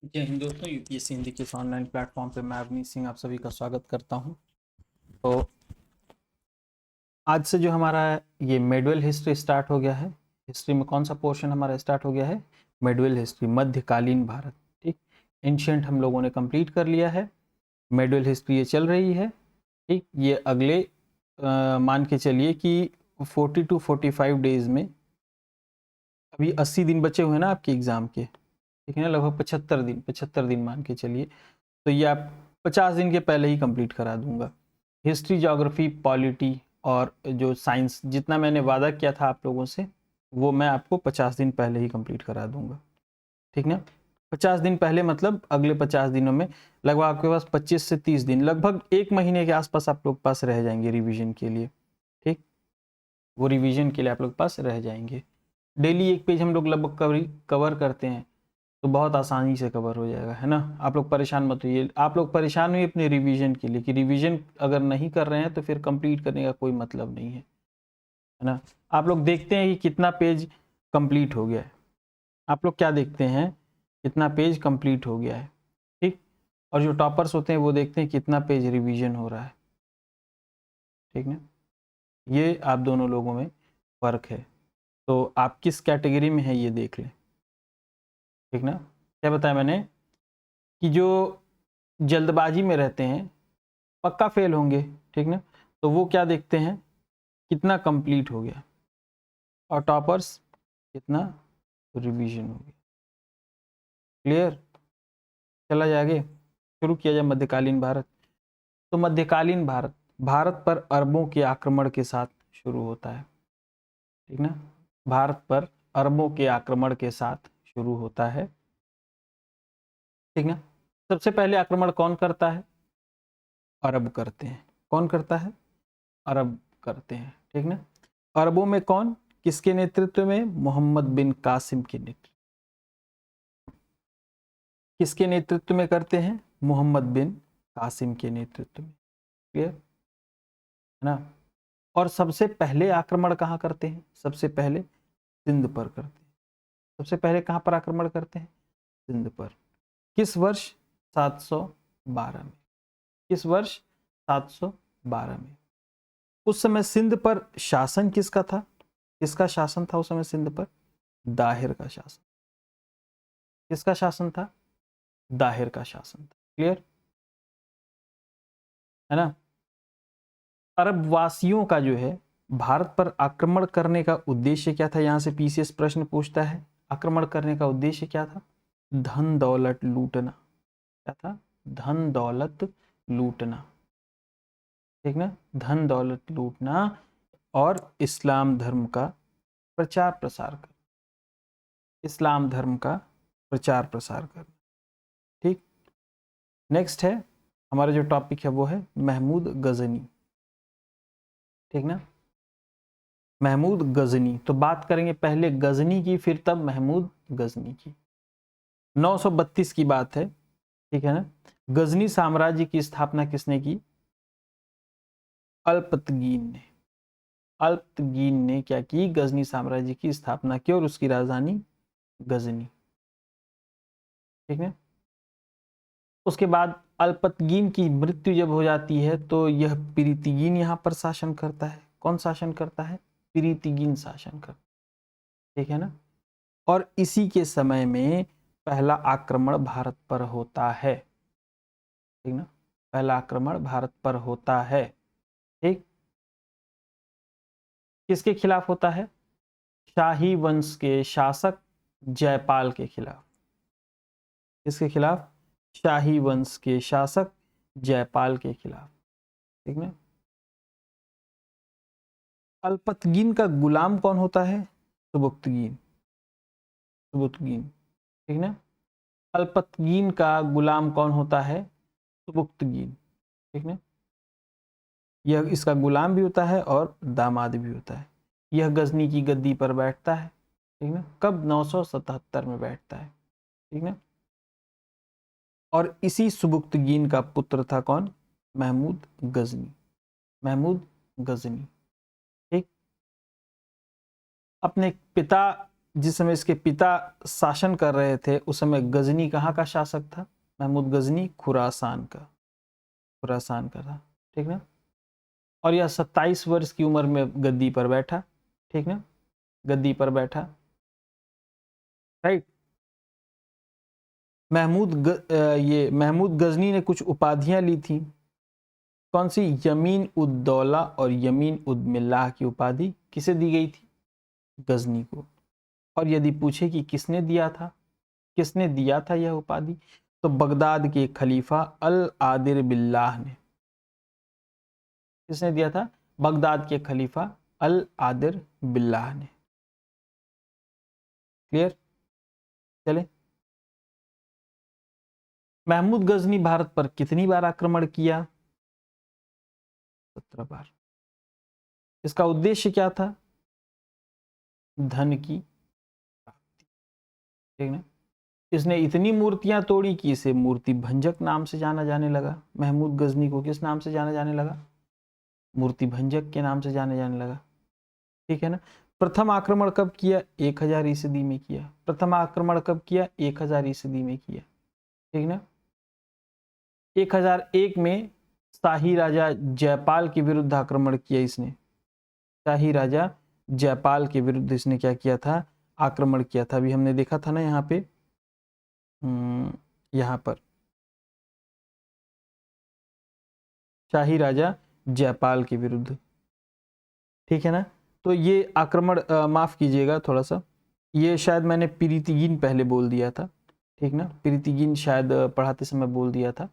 जय हिंद दोस्तों, यूपीएससी हिंदी के इस ऑनलाइन प्लेटफॉर्म पे मैं अवनीश सिंह आप सभी का स्वागत करता हूं। तो आज से जो हमारा ये मेडुअल हिस्ट्री स्टार्ट हो गया है। हिस्ट्री में कौन सा पोर्शन हमारा स्टार्ट हो गया है? मेडुअल हिस्ट्री, मध्यकालीन भारत। ठीक, एंशियंट हम लोगों ने कंप्लीट कर लिया है। मेडुअल हिस्ट्री ये चल रही है। ठीक, ये अगले मान के चलिए कि 40 to 45 डेज में, अभी 80 दिन बचे हुए हैं ना आपके एग्ज़ाम के, ठीक है ना, लगभग 75 दिन मान के चलिए। तो ये आप 50 दिन के पहले ही कंप्लीट करा दूंगा। हिस्ट्री, ज्योग्राफी, पॉलिटी और जो साइंस, जितना मैंने वादा किया था आप लोगों से, वो मैं आपको 50 दिन पहले ही कंप्लीट करा दूंगा। ठीक ना, 50 दिन पहले मतलब अगले 50 दिनों में लगभग आपके पास 25 से 30 दिन, लगभग 1 महीने के आसपास आप लोग पास रह जाएंगे रिवीजन के लिए। ठीक, वो रिवीजन के लिए आप लोग पास रह जाएंगे। डेली एक पेज हम लोग लगभग कवर करते हैं, तो बहुत आसानी से कवर हो जाएगा, है ना। आप लोग परेशान मत होइए। आप लोग परेशान हुए अपने रिवीजन के लिए कि रिवीजन अगर नहीं कर रहे हैं तो फिर कंप्लीट करने का कोई मतलब नहीं है ना। आप लोग देखते हैं कि कितना पेज कंप्लीट हो गया है। आप लोग क्या देखते हैं? कितना पेज कंप्लीट हो गया है। ठीक, और जो टॉपर्स होते हैं वो देखते हैं कितना पेज रिवीजन हो रहा है। ठीक ना, ये आप दोनों लोगों में फ़र्क है। तो आप किस कैटेगरी में है ये देख लें। ठीक ना, क्या बताया मैंने कि जो जल्दबाजी में रहते हैं पक्का फेल होंगे। ठीक ना, तो वो क्या देखते हैं? कितना कंप्लीट हो गया। और टॉपर्स कितना रिवीजन हो गया। क्लियर? चला जाए आगे, शुरू किया जाए मध्यकालीन भारत। तो मध्यकालीन भारत, भारत पर अरबों के आक्रमण के साथ शुरू होता है। ठीक ना, भारत पर अरबों के आक्रमण के साथ शुरू होता है। ठीक ना, सबसे पहले आक्रमण कौन करता है? अरब करते हैं। कौन करता है? अरब करते हैं। ठीक ना, अरबों में कौन, किसके नेतृत्व में? मोहम्मद बिन कासिम के नेतृत्व। किसके नेतृत्व में करते हैं? मोहम्मद बिन कासिम के नेतृत्व में। क्लियर है ना। और सबसे पहले आक्रमण कहाँ करते हैं? सबसे पहले सिंध पर करते हैं। सबसे पहले कहाँ पर आक्रमण करते हैं? सिंध पर। किस वर्ष? 712 में। किस वर्ष? 712 में। उस समय सिंध पर शासन किसका था? किसका शासन था उस समय सिंध पर? दाहिर का शासन। किसका शासन था? दाहिर का शासन था। क्लियर है ना। अरब वासियों का जो है भारत पर आक्रमण करने का उद्देश्य क्या था? यहां से पीसीएस प्रश्न पूछता है, आक्रमण करने का उद्देश्य क्या था? धन दौलत लूटना। क्या था? धन दौलत लूटना। ठीक ना, धन दौलत लूटना और इस्लाम धर्म का प्रचार प्रसार कर, इस्लाम धर्म का प्रचार प्रसार कर। ठीक, नेक्स्ट है हमारा जो टॉपिक है वो है महमूद गजनी। ठीक ना, महमूद गजनी। तो बात करेंगे पहले गजनी की, फिर तब महमूद गजनी की। 932 की बात है। ठीक है ना, गजनी साम्राज्य की स्थापना किसने की? अल्पतगीन ने। अल्पतगीन ने क्या की? गजनी साम्राज्य की स्थापना की और उसकी राजधानी गजनी। ठीक है, उसके बाद अल्पतगीन की मृत्यु जब हो जाती है तो यह पिरितिगीन यहाँ पर शासन करता है। कौन शासन करता है? पिरितिगीन शासन करता है। ठीक है ना, और इसी के समय में पहला आक्रमण भारत पर होता है। ठीक ना, पहला आक्रमण भारत पर होता है। ठीक, किसके खिलाफ होता है? शाही वंश के शासक जयपाल के खिलाफ। किसके खिलाफ? शाही वंश के शासक जयपाल के खिलाफ। ठीक ना, अल्पतगीन का गुलाम कौन होता है? सुबुक्तगीन। सुबुक्तगीन। ठीक ना, अल्पतगीन का गुलाम कौन होता है? सुबुक्तगीन। ठीक ना, यह इसका गुलाम भी होता है और दामाद भी होता है। यह गजनी की गद्दी पर बैठता है। ठीक ना, कब? 977 में बैठता है। ठीक ना, और इसी सुबुक्तगीन का पुत्र था कौन? महमूद गजनी। महमूद गजनी। ठीक, अपने पिता जिस समय इसके पिता शासन कर रहे थे उस समय गजनी कहाँ का शासक था? महमूद गजनी खुरासान का था, ठीक ना। और यह 27 वर्ष की उम्र में गद्दी पर बैठा, ठीक ना, गद्दी पर बैठा, राइट। ये महमूद गजनी ने कुछ उपाधियां ली थी। कौन सी? यमीन उद दौला और यमीन उद मिल्लाह की उपाधि किसे दी गई थी? गजनी को। और यदि पूछे कि किसने दिया था यह उपाधि, तो बगदाद के खलीफा अल आदिर बिल्लाह ने। किसने दिया था? बगदाद के खलीफा अल आदिर बिल्लाह ने। क्लियर? चले। महमूद गजनी भारत पर कितनी बार आक्रमण किया? 17 बार। इसका उद्देश्य क्या था? धन की प्राप्ति, ठीक ना। इसने इतनी मूर्तियां तोड़ी कि इसे मूर्ति भंजक नाम से जाना जाने लगा। महमूद गजनी को किस नाम से जाना जाने लगा? मूर्ति भंजक के नाम से जाने लगा, ठीक है ना। प्रथम आक्रमण कब किया? 1000 ईस्वी में किया। प्रथम आक्रमण कब किया? 1000 ईस्वी में किया, ठीक ना। 1001 में शाही राजा जयपाल के विरुद्ध आक्रमण किया इसने। शाही राजा जयपाल के विरुद्ध इसने क्या किया था? आक्रमण किया था। अभी हमने देखा था ना यहाँ पे, यहाँ पर शाही राजा जयपाल के विरुद्ध, ठीक है ना। तो ये आक्रमण, माफ कीजिएगा थोड़ा सा, ये शायद मैंने प्रीतिगीन पहले बोल दिया था, ठीक ना। प्रीतिगीन शायद पढ़ाते समय बोल दिया था,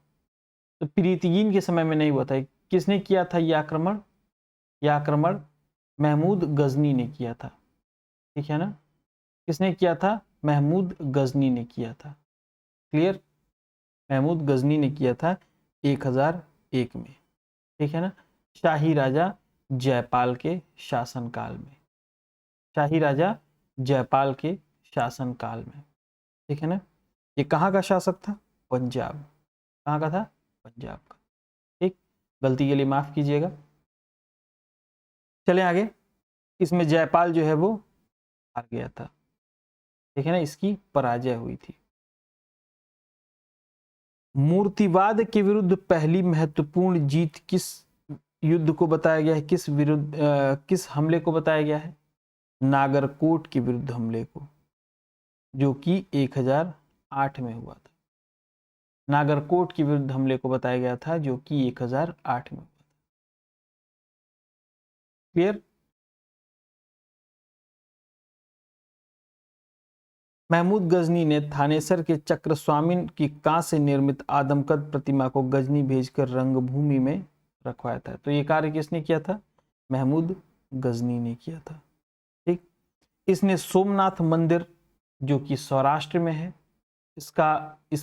तो प्रीतिगीन के समय में नहीं हुआ था। किसने किया था ये आक्रमण? यह आक्रमण महमूद गजनी ने किया था, ठीक है ना। किसने किया था? महमूद गजनी ने किया था। क्लियर? महमूद गजनी ने किया था 1001 में, ठीक है ना। शाही राजा जयपाल के शासनकाल में, शाही राजा जयपाल के शासनकाल में, ठीक है ना। ये कहाँ का शासक था? पंजाब। कहाँ का था? पंजाब का, ठीक। गलती के लिए माफ कीजिएगा। चले आगे। इसमें जयपाल जो है वो हार गया था, ठीक है ना, इसकी पराजय हुई थी। मूर्तिवाद के विरुद्ध पहली महत्वपूर्ण जीत किस युद्ध को बताया गया है? किस हमले को बताया गया है? नागरकोट के विरुद्ध हमले को, जो कि 1008 में हुआ था। नागरकोट के विरुद्ध हमले को बताया गया था, जो कि 1008 में हुआ था। क्लियर? महमूद गजनी ने थानेसर के चक्रस्वामिन की कांस्य से निर्मित आदमकद प्रतिमा को गजनी भेजकर रंगभूमि में रखवाया था। तो ये कार्य किसने किया था? महमूद गजनी ने किया था, ठीक। इसने सोमनाथ मंदिर, जो कि सौराष्ट्र में है, इस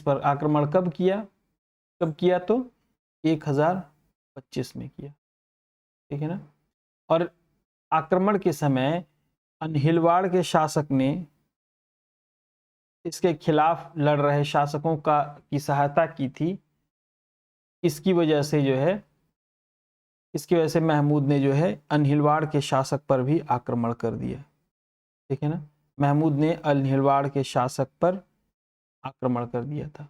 पर आक्रमण कब किया? तो 1025 में किया, ठीक है ना। और आक्रमण के समय अनहिलवाड़ के शासक ने इसके खिलाफ लड़ रहे शासकों की सहायता की थी। इसकी वजह से महमूद ने जो है अनहिलवाड़ के शासक पर भी आक्रमण कर दिया, ठीक है ना। महमूद ने अनहिलवाड़ के शासक पर आक्रमण कर दिया था,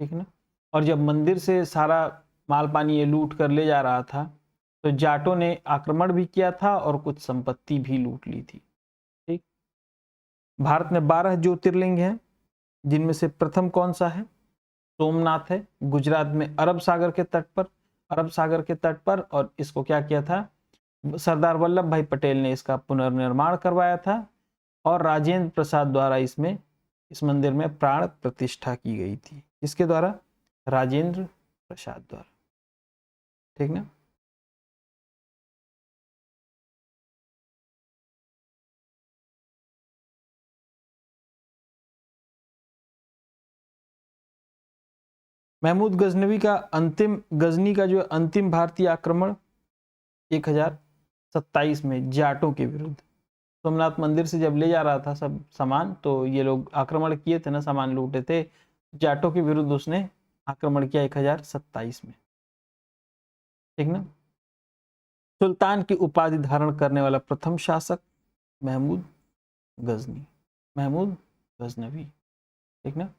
ठीक है ना। और जब मंदिर से सारा माल पानी ये लूट कर ले जा रहा था, तो जाटों ने आक्रमण भी किया था और कुछ संपत्ति भी लूट ली थी, ठीक। भारत में 12 ज्योतिर्लिंग हैं, जिनमें से प्रथम कौन सा है? सोमनाथ है, गुजरात में अरब सागर के तट पर। और इसको क्या किया था? सरदार वल्लभ भाई पटेल ने इसका पुनर्निर्माण करवाया था, और राजेंद्र प्रसाद द्वारा इस मंदिर में प्राण प्रतिष्ठा की गई थी। किसके द्वारा? राजेंद्र प्रसाद द्वारा, ठीक ना। महमूद गजनी का जो अंतिम भारतीय आक्रमण 1027 में जाटों के विरुद्ध, सोमनाथ मंदिर से जब ले जा रहा था सब सामान, तो ये लोग आक्रमण किए थे ना, सामान लूटे थे, जाटों के विरुद्ध उसने आक्रमण किया 1027 में, ठीक ना। सुल्तान की उपाधि धारण करने वाला प्रथम शासक महमूद गजनी, महमूद गजनवी, ठीक ना।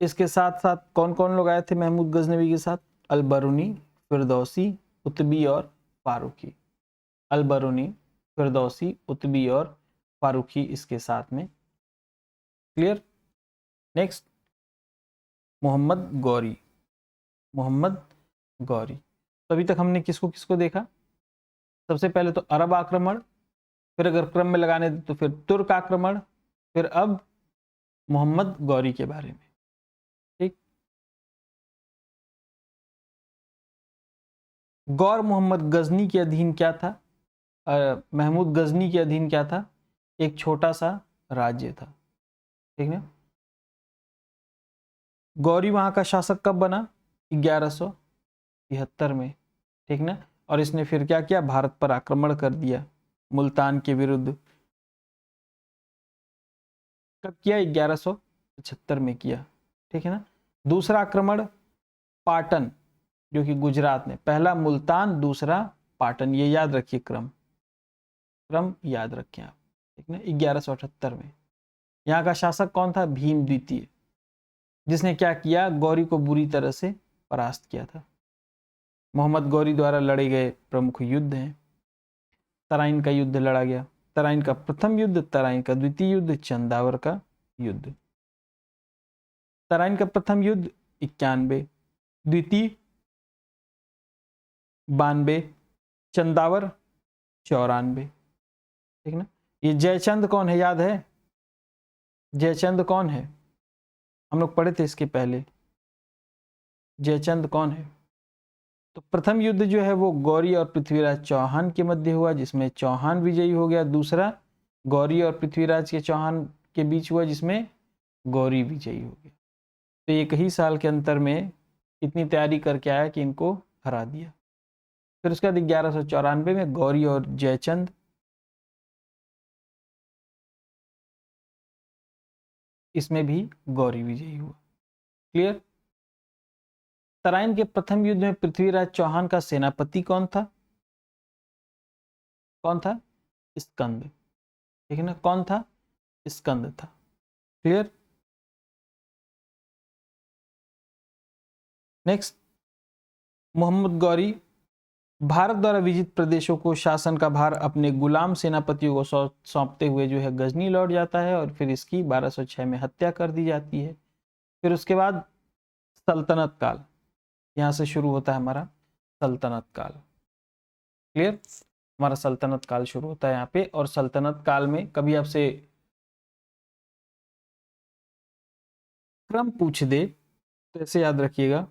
इसके साथ साथ कौन कौन लोग आए थे महमूद गजनवी के साथ? अल-बरूनी, फिरदौसी, उतबी और फारूकी। अल-बरूनी, फिरदौसी, उतबी और फारूकी इसके साथ में। क्लियर। नेक्स्ट, मोहम्मद गौरी। मोहम्मद गौरी। तो अभी तक हमने किसको किसको देखा? सबसे पहले तो अरब आक्रमण, फिर अगर क्रम में लगाने दे तो फिर तुर्क आक्रमण, फिर अब मोहम्मद गौरी के बारे में। ठीक, गौर मोहम्मद गजनी के अधीन क्या था? महमूद गजनी के अधीन क्या था? एक छोटा सा राज्य था, ठीक है। गौरी वहां का शासक कब बना? 1173 में, ठीक ना। और इसने फिर क्या किया? भारत पर आक्रमण कर दिया मुल्तान के विरुद्ध। कब किया? 1175 में किया, ठीक है ना। दूसरा आक्रमण पाटन, जो कि गुजरात में, पहला मुल्तान, दूसरा पाटन, ये याद रखिए, क्रम याद रखें आप, ठीक ना। 1178 में। यहाँ का शासक कौन था? भीम द्वितीय, जिसने क्या किया? गौरी को बुरी तरह से परास्त किया था। मोहम्मद गौरी द्वारा लड़े गए प्रमुख युद्ध हैं, तराइन का युद्ध लड़ा गया, तराइन का प्रथम युद्ध, तराइन का द्वितीय युद्ध, चंदावर का युद्ध। तराइन का प्रथम युद्ध 91, द्वितीय 92, चंदावर 94, ठीक ना। ये जयचंद कौन है? याद है जयचंद कौन है? हम लोग पढ़े थे इसके पहले। जयचंद कौन है? तो प्रथम युद्ध जो है वो गौरी और पृथ्वीराज चौहान के मध्य हुआ, जिसमें चौहान विजयी हो गया। दूसरा गौरी और पृथ्वीराज के चौहान के बीच हुआ, जिसमें गौरी विजयी हो गया। तो एक ही साल के अंतर में इतनी तैयारी करके आया कि इनको हरा दिया। फिर उसके बाद 1194 में गौरी और जयचंद, इसमें भी गौरी विजयी हुआ। क्लियर। तराइन के प्रथम युद्ध में पृथ्वीराज चौहान का सेनापति कौन था? कौन था? स्कंद, ठीक है ना। कौन था? स्कंद था। क्लियर। नेक्स्ट, मोहम्मद गौरी भारत द्वारा विजित प्रदेशों को शासन का भार अपने गुलाम सेनापतियों को सौंपते हुए जो है गजनी लौट जाता है, और फिर इसकी 1206 में हत्या कर दी जाती है। फिर उसके बाद सल्तनत काल, यहाँ से शुरू होता है हमारा सल्तनत काल। क्लियर। हमारा सल्तनत काल शुरू होता है यहाँ पे। और सल्तनत काल में कभी आपसे क्रम पूछ दे तो ऐसे याद रखिएगा,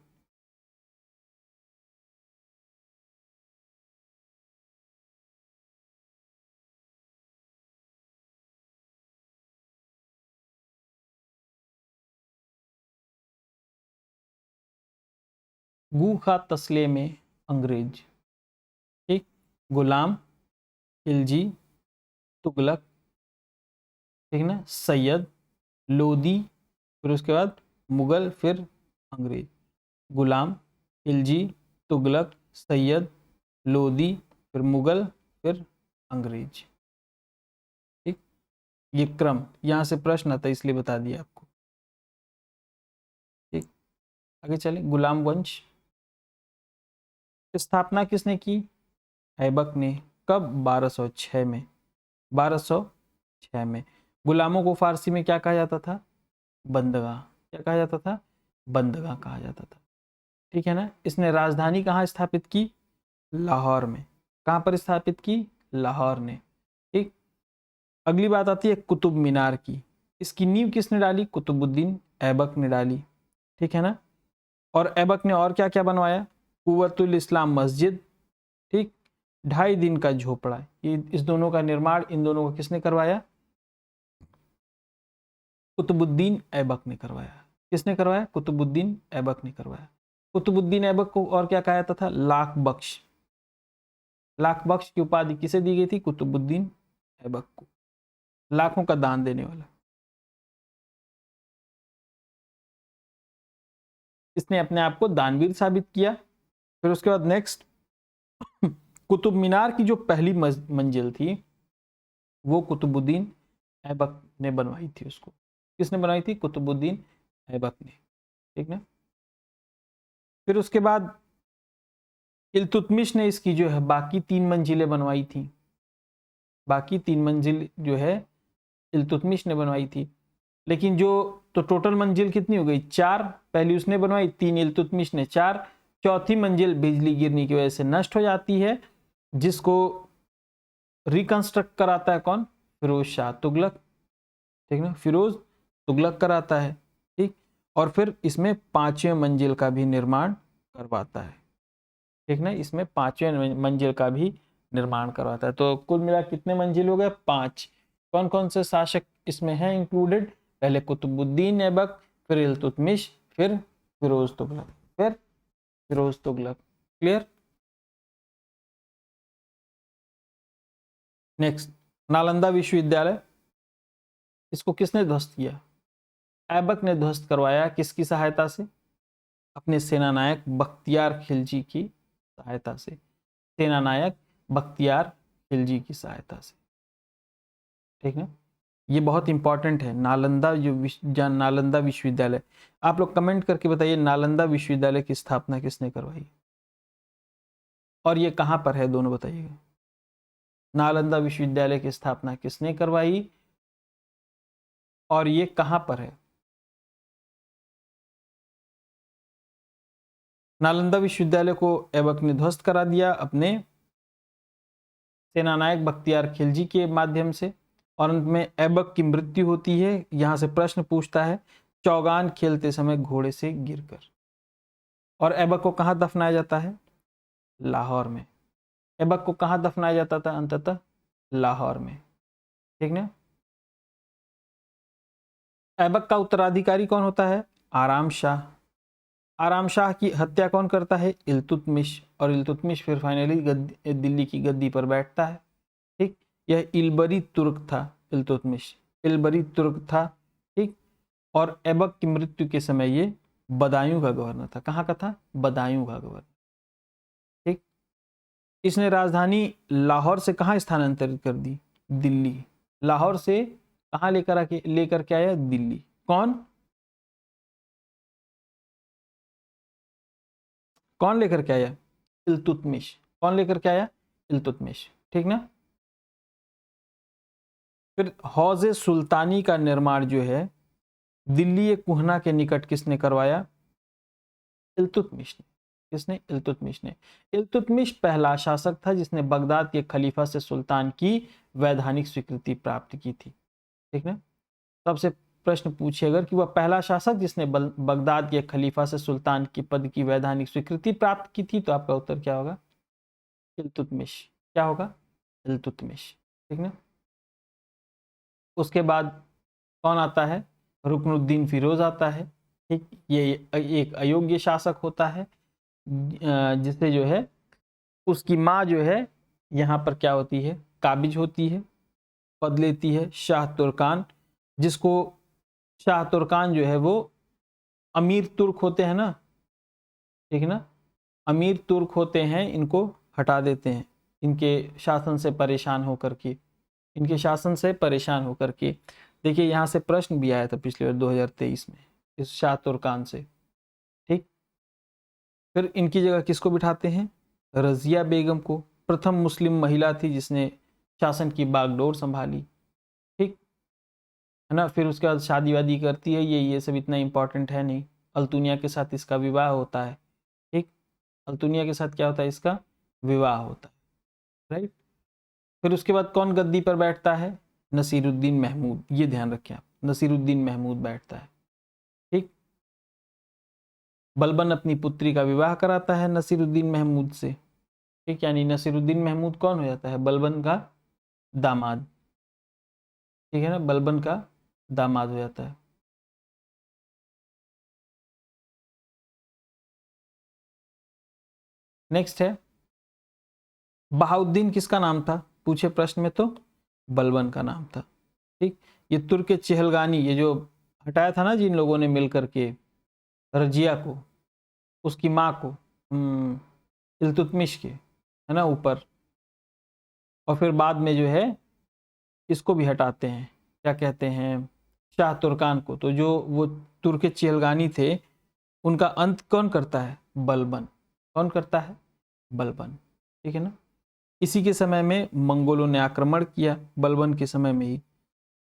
गूखा तस्ले में अंग्रेज, ठीक, गुलाम, खिलजी, तुगलक, ठीक ना, सैयद, लोदी, फिर उसके बाद मुगल, फिर अंग्रेज। गुलाम, खिलजी, तुगलक, सैयद, लोदी, फिर मुगल, फिर अंग्रेज। ठीक, ये क्रम, यहाँ से प्रश्न आता है इसलिए बता दिया आपको। ठीक, आगे चले। गुलाम वंश स्थापना किसने की? ऐबक ने। कब? 1206 में। 1206 में। गुलामों को फारसी में क्या कहा जाता था? बंदगा। क्या कहा जाता था? बंदगा कहा जाता था, ठीक है ना। इसने राजधानी कहाँ स्थापित की? लाहौर में। कहाँ पर स्थापित की? लाहौर ने। ठीक, अगली बात आती है कुतुब मीनार की। इसकी नींव किसने डाली? कुतुबुद्दीन ऐबक ने डाली, ठीक है ना। और ऐबक ने और क्या क्या बनवाया? कुव्वतुल इस्लाम मस्जिद, ठीक, 2.5 दिन का झोपड़ा। ये इस दोनों का निर्माण इन दोनों को किसने करवाया? कुतुबुद्दीन ऐबक ने करवाया। किसने करवाया? कुतुबुद्दीन ऐबक ने करवाया। कुतुबुद्दीन ऐबक को और क्या कहा जाता था? लाख बख्श। लाख बख्श की उपाधि किसे दी गई थी? कुतुबुद्दीन ऐबक को, लाखों का दान देने वाला। इसने अपने आप को दानवीर साबित किया। फिर उसके बाद नेक्स्ट, कुतुब मीनार की जो पहली मंजिल थी वो कुतुबुद्दीन ऐबक ने बनवाई थी उसको। किसने बनवाई थी? कुतुबुद्दीन ऐबक ने, ठीक ना। फिर उसके बाद इल्तुतमिश ने इसकी जो है बाकी 3 मंजिलें बनवाई थी। बाकी 3 मंजिल जो है इल्तुतमिश ने बनवाई थी। लेकिन जो तो टोटल मंजिल कितनी हो गई? 4। पहली उसने बनवाई, 3 इल्तुतमिश ने, 4। चौथी मंजिल बिजली गिरने की वजह से नष्ट हो जाती है, जिसको रिकंस्ट्रक्ट कराता है कौन? फिरोज शाह तुगलक, ठीक ना, फिरोज तुगलक कराता है, ठीक। और फिर इसमें 5वें मंजिल का भी निर्माण करवाता है, ठीक ना, इसमें 5वें मंजिल का भी निर्माण करवाता है। तो कुल मिला कितने मंजिल हो गए? 5। कौन कौन से शासक इसमें हैं इंक्लूडेड? पहले कुतुबुद्दीन ऐबक, फिर इल्तुतमिश, फिर फिरोज तुगलक, फिर फिरोज तुगलक। क्लियर? नेक्स्ट, नालंदा विश्वविद्यालय, इसको किसने ध्वस्त किया? ऐबक ने ध्वस्त करवाया। किसकी सहायता से? अपने सेनानायक बख्तियार खिलजी की सहायता से। सेनानायक बख्तियार खिलजी की सहायता से, ठीक है। ये बहुत इंपॉर्टेंट है। नालंदा नालंदा विश्वविद्यालय, आप लोग कमेंट करके बताइए नालंदा विश्वविद्यालय की स्थापना किसने करवाई और ये कहां पर है, दोनों बताइएगा। नालंदा विश्वविद्यालय की स्थापना किसने करवाई और ये कहां पर है? नालंदा विश्वविद्यालय को ऐबक ने ध्वस्त करा दिया अपने सेनानायक बख्तियार खिलजी के माध्यम से, और अंत में ऐबक की मृत्यु होती है। यहां से प्रश्न पूछता है, चौगान खेलते समय घोड़े से गिरकर। और ऐबक को कहां दफनाया जाता है? लाहौर में। ऐबक को कहां दफनाया जाता था अंततः? लाहौर में, ठीक ना। ऐबक का उत्तराधिकारी कौन होता है? आराम शाह। आराम शाह की हत्या कौन करता है? इल्तुतमिश। और इल्तुतमिश फिर फाइनली दिल्ली की गद्दी पर बैठता है, ठीक। यह इलबरी तुर्क था, इल्तुतमिश इलबरी तुर्क था, ठीक। और ऐबक की मृत्यु के समय ये बदायूं का गवर्नर था। कहाँ का था? बदायूं का गवर्नर, ठीक। इसने राजधानी लाहौर से कहाँ स्थानांतरित कर दी? दिल्ली। लाहौर से कहाँ लेकर के आया? दिल्ली। कौन कौन लेकर के आया? इल्तुतमिश। कौन लेकर के आया? इल्तुतमिश, ठीक ना। फिर हौज सुल्तानी का निर्माण जो है दिल्ली कुहना के निकट किसने करवाया? इल्तुतमिश ने। किसने? इल्तुतमिश ने। इल्तुतमिश पहला शासक था जिसने बगदाद के खलीफा से सुल्तान की वैधानिक स्वीकृति प्राप्त की थी, ठीक ना। सबसे प्रश्न पूछे अगर कि वह पहला शासक जिसने बगदाद के खलीफा से सुल्तान के पद की वैधानिक स्वीकृति प्राप्त की थी, तो आपका उत्तर क्या होगा? इल्तुतमिश। क्या होगा? इल्तुतमिश, ठीक ना। उसके बाद कौन आता है? रुकनुद्दीन फिरोज आता है, ठीक। ये एक अयोग्य शासक होता है, जिससे जो है उसकी माँ जो है यहाँ पर क्या होती है? काबिज होती है, पद लेती है शाह तुर्कान, जिसको शाह तुर्कान जो है वो अमीर तुर्क होते हैं ना, ठीक है ना, अमीर तुर्क होते हैं, इनको हटा देते हैं इनके शासन से परेशान होकर के, इनके शासन से परेशान होकर के। देखिए यहाँ से प्रश्न भी आया था पिछले बार 2023 में इस शाह तुर्कान से, ठीक। फिर इनकी जगह किसको बिठाते हैं? रजिया बेगम को। प्रथम मुस्लिम महिला थी जिसने शासन की बागडोर संभाली, ठीक है ना। फिर उसके बाद शादी वादी करती है, ये सब इतना इंपॉर्टेंट है नहीं। अल्तुनिया के साथ इसका विवाह होता है, ठीक। अल्तुनिया के साथ क्या होता है? इसका विवाह होता है, राइट। फिर उसके बाद कौन गद्दी पर बैठता है? नसीरुद्दीन महमूद। ये ध्यान रखें आप, नसीरुद्दीन महमूद बैठता है, ठीक। बलबन अपनी पुत्री का विवाह कराता है नसीरुद्दीन महमूद से, ठीक। यानी नसीरुद्दीन महमूद कौन हो जाता है? बलबन का दामाद, ठीक है ना, बलबन का दामाद हो जाता है। नेक्स्ट है बहाउद्दीन, किसका नाम था पूछे प्रश्न में? तो बलबन का नाम था, ठीक। ये तुर्क चहलगानी, ये जो हटाया था ना जिन लोगों ने मिलकर के रजिया को, उसकी माँ को, इल्तुतमिश के, है ना, ऊपर। और फिर बाद में जो है इसको भी हटाते हैं, क्या कहते हैं, शाह तुर्कान को। तो जो वो तुर्क चिलगानी थे उनका अंत कौन करता है, बलबन। कौन करता है, बलबन, ठीक है ना। इसी के समय में मंगोलों ने आक्रमण किया, बलबन के समय में ही,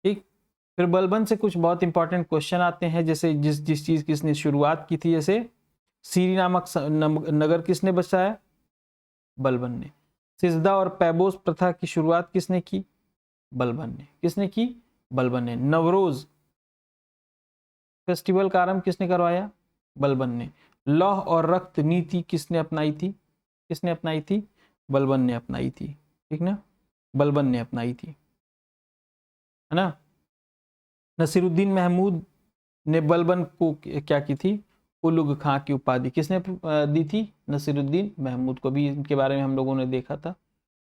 ठीक। फिर बलबन से कुछ बहुत इंपॉर्टेंट क्वेश्चन आते हैं, जैसे जिस चीज की इसने शुरुआत की थी, जैसे सीरी नामक नगर किसने बसाया, बलबन ने। सिजदा और पैबोस प्रथा की शुरुआत किसने की, बलबन ने। किसने की, बलबन ने। नवरोज फेस्टिवल का आरंभ किसने करवाया, बलबन ने। लौह और रक्त नीति किसने अपनाई थी, किसने अपनाई थी, बलबन ने अपनाई थी, ठीक ना, बलबन ने अपनाई थी, है ना। नसीरुद्दीन महमूद ने बलबन को क्या की थी, उलुग खां की उपाधि किसने दी थी, नसीरुद्दीन महमूद को। भी इनके बारे में हम लोगों ने देखा था,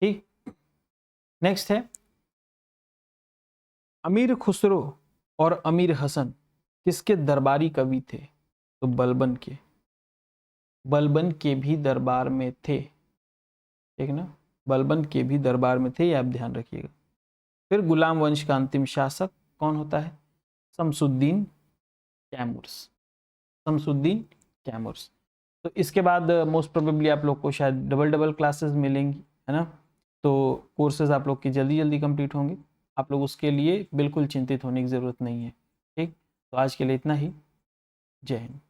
ठीक। नेक्स्ट है, अमीर खुसरो और अमीर हसन किसके दरबारी कवि थे, तो बलबन के। बलबन के भी दरबार में थे, ठीक ना, बलबन के भी दरबार में थे, ये आप ध्यान रखिएगा। फिर गुलाम वंश का अंतिम शासक कौन होता है, शमसुद्दीन कैमुर्स, शमसुद्दीन कैमुर्स। तो इसके बाद मोस्ट प्रोबेबली आप लोग को शायद डबल डबल क्लासेस मिलेंगी, है ना। तो कोर्सेज आप लोग की जल्दी जल्दी कंप्लीट होंगे, आप लोग उसके लिए बिल्कुल चिंतित होने की ज़रूरत नहीं है, ठीक। तो आज के लिए इतना ही, जय हिंद।